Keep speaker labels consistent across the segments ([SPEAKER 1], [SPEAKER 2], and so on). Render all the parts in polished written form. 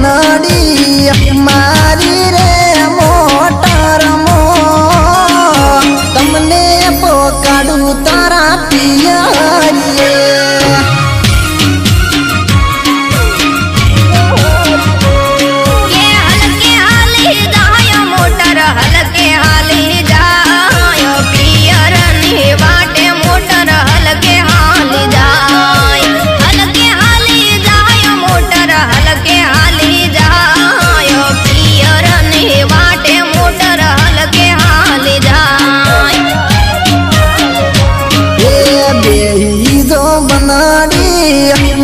[SPEAKER 1] बनड़ी मारी रे मोटर मो तमने पोकाड़ू तारा पियरिए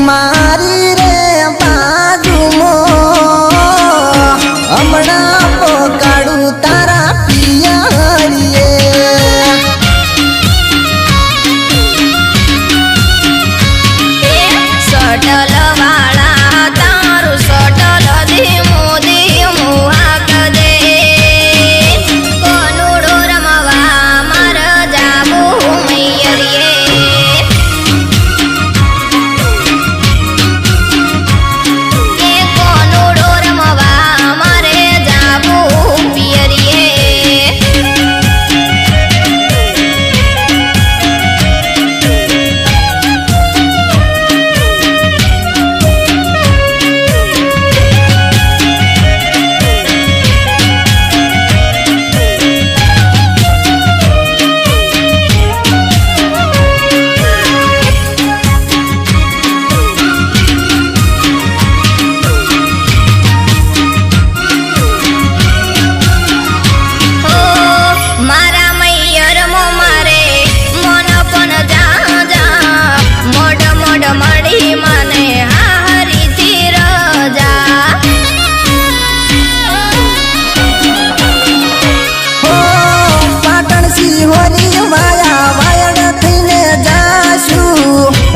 [SPEAKER 1] मारी रे बाजू मो हमना पोकाड़ू तारा पियरिए
[SPEAKER 2] सटल वाला तारू सटल धीमू धीमू हाक दे कोनुडो रमवा मार जाबू मैयरिए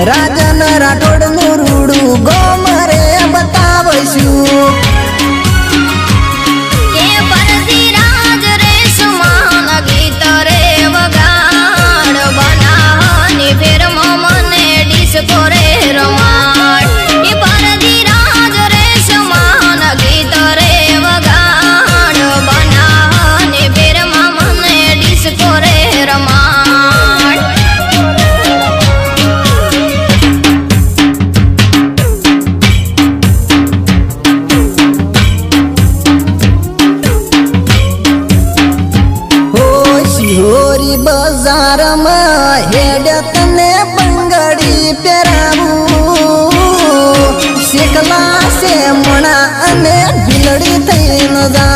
[SPEAKER 1] राजन राठोड નું રૂડું ગોમરે બતાવશું
[SPEAKER 2] કે પરથી રાજ રે સુમાન ગીત રે વગાડ બનાની ફેર મને ડિસ્કો રે રમાડ કે પરથી રાજ રે સુમાન ગીત રે વગાડ બનાની ફેર મને ડિસ્કો રે રમાડ
[SPEAKER 1] होरी बाजार में हेडत ने बंगड़ी पेरावू शेकला से मणा अने भिलड़ी थई न जा